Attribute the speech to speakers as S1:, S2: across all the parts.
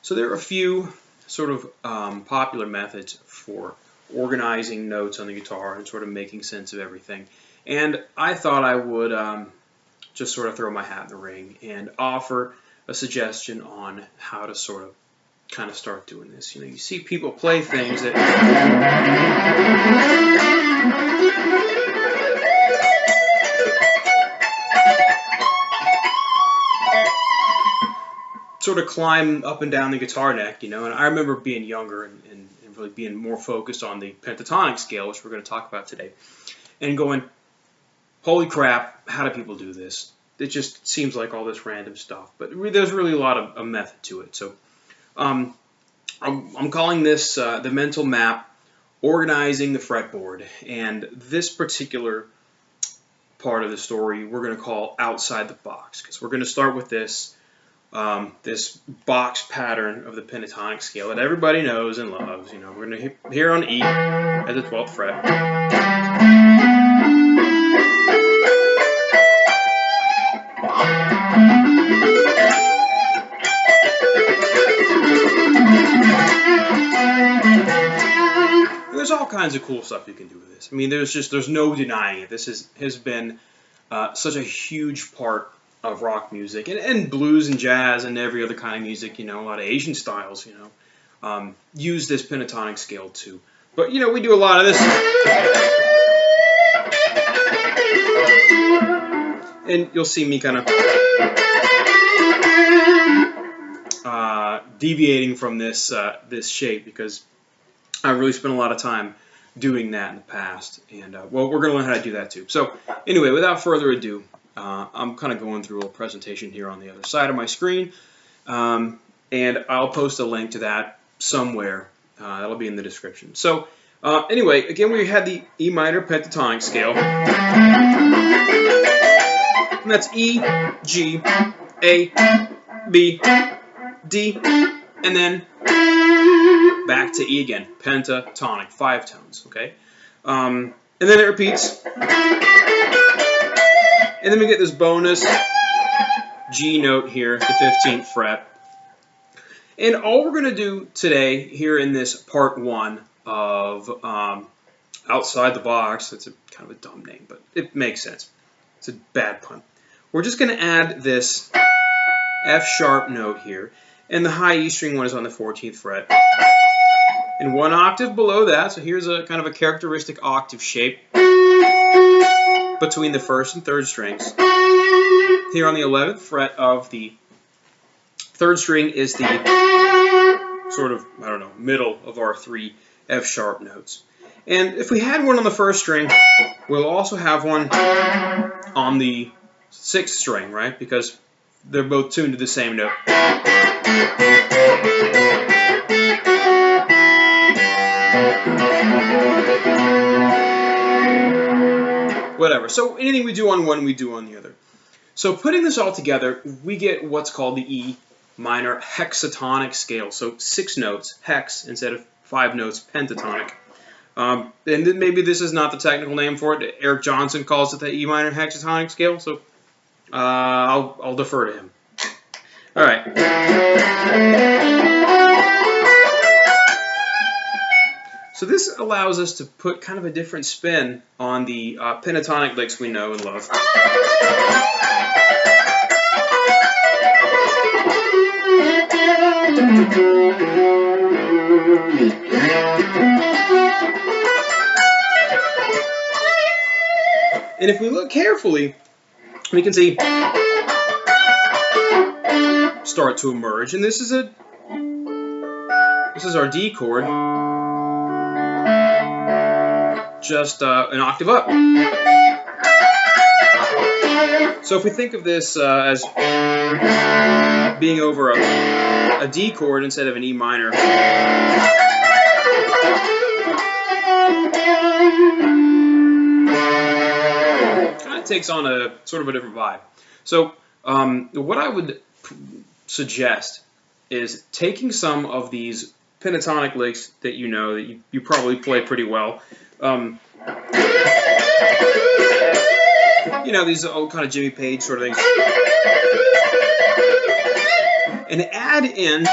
S1: So there are a few sort of popular methods for organizing notes on the guitar and sort of making sense of everything. And I thought I would just sort of throw my hat in the ring and offer a suggestion on how to sort of kind of start doing this. You know, you see people play things that sort of climb up and down the guitar neck, you know, and I remember being younger and really being more focused on the pentatonic scale, which we're going to talk about today, and going, holy crap, how do people do this? It just seems like all this random stuff, but there's really a lot of method to it. So I'm calling this the mental map, organizing the fretboard, and this particular part of the story we're going to call outside the box, because we're going to start with this this box pattern of the pentatonic scale that everybody knows and loves. You know, we're going to hear on E at the 12th fret. There's all kinds of cool stuff you can do with this. I mean, there's no denying it. This has been such a huge part of rock music and blues and jazz and every other kind of music. You know, a lot of Asian styles, you know, use this pentatonic scale too. But you know, we do a lot of this, and you'll see me kind of deviating from this this shape because I really spent a lot of time doing that in the past, and well, we're going to learn how to do that too. So anyway, without further ado, I'm kind of going through a little presentation here on the other side of my screen, and I'll post a link to that somewhere. That'll be in the description. So anyway, again, we had the E minor pentatonic scale, and that's E, G, A, B, D, and then back to E again, pentatonic, 5 tones, okay? And then it repeats. And then we get this bonus G note here, the 15th fret. And all we're going to do today here in this part 1 of Outside the Box, that's kind of a dumb name, but it makes sense. It's a bad pun. We're just going to add this F sharp note here, and the high E string one is on the 14th fret. And 1 octave below that, so here's a kind of a characteristic octave shape between the 1st and 3rd strings. Here on the 11th fret of the 3rd string is the sort of, I don't know, middle of our 3 F sharp notes. And if we had one on the 1st string, we'll also have one on the 6th string, right? Because they're both tuned to the same note. Whatever. So anything we do on one, we do on the other. So putting this all together, we get what's called the E minor hexatonic scale. So 6 notes, hex, instead of 5 notes, pentatonic. And then maybe this is not the technical name for it. Eric Johnson calls it the E minor hexatonic scale. So I'll defer to him. All right. So this allows us to put kind of a different spin on the pentatonic licks we know and love. And if we look carefully, we can see start to emerge, and this is our D chord, just an octave up. So if we think of this as being over a D chord instead of an E minor, kind of takes on a sort of a different vibe. So what I would suggest is taking some of these pentatonic licks that you know, that you probably play pretty well. You know, these old kind of Jimmy Page sort of things. And add in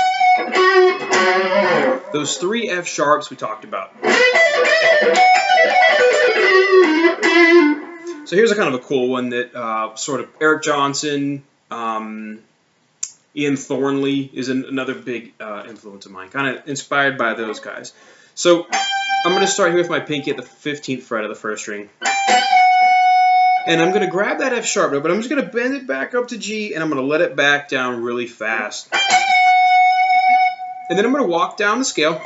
S1: Those 3 F sharps we talked about. So here's a kind of a cool one that sort of Eric Johnson, Ian Thornley is another big influence of mine, kind of inspired by those guys. So I'm going to start here with my pinky at the 15th fret of the 1st string. And I'm going to grab that F sharp note, but I'm just going to bend it back up to G, and I'm going to let it back down really fast. And then I'm going to walk down the scale.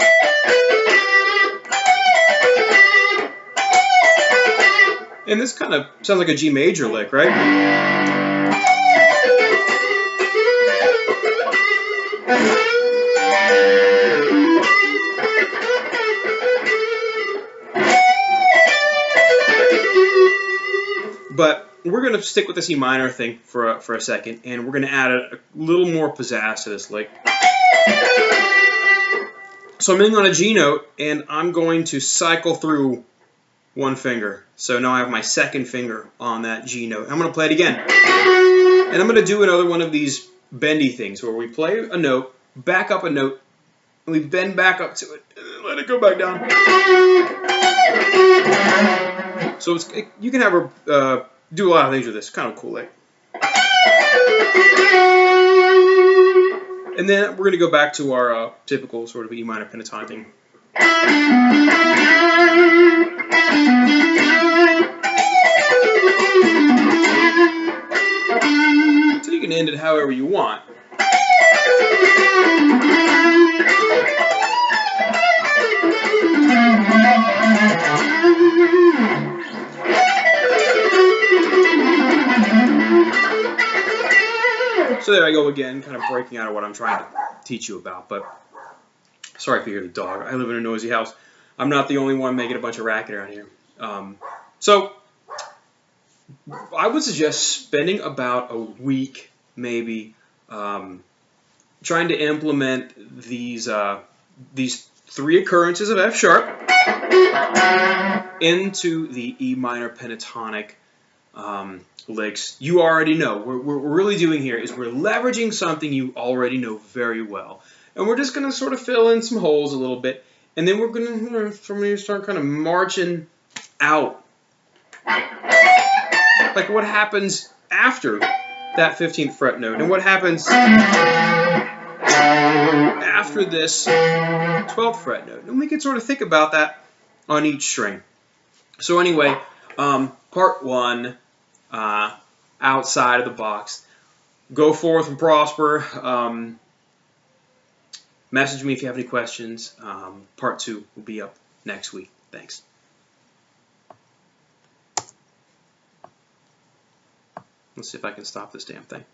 S1: And this kind of sounds like a G major lick, right? But we're going to stick with the C minor thing for a second, and we're going to add a little more pizzazz to this lick. So I'm in on a G note, and I'm going to cycle through 1 finger. So now I have my 2nd finger on that G note. I'm going to play it again. And I'm going to do another one of these bendy things where we play a note, back up a note, and we bend back up to it, and let it go back down. So you can have her do a lot of things with this. Kind of cool lick. And then we're going to go back to our typical sort of E minor pentatonic thing. So you can end it however you want. So there I go again, kind of breaking out of what I'm trying to teach you about. But sorry if you hear the dog. I live in a noisy house. I'm not the only one making a bunch of racket around here. So I would suggest spending about a week, maybe, trying to implement these 3 occurrences of F sharp into the E minor pentatonic licks. You already know. What we're really doing here is we're leveraging something you already know very well. And we're just going to sort of fill in some holes a little bit. And then we're going to start kind of marching out. Like what happens after that 15th fret note. And what happens after this 12th fret note. And we can sort of think about that on each string. So anyway, part 1, outside of the box. Go forth and prosper. Message me if you have any questions. Part 2 will be up next week. Thanks. Let's see if I can stop this damn thing.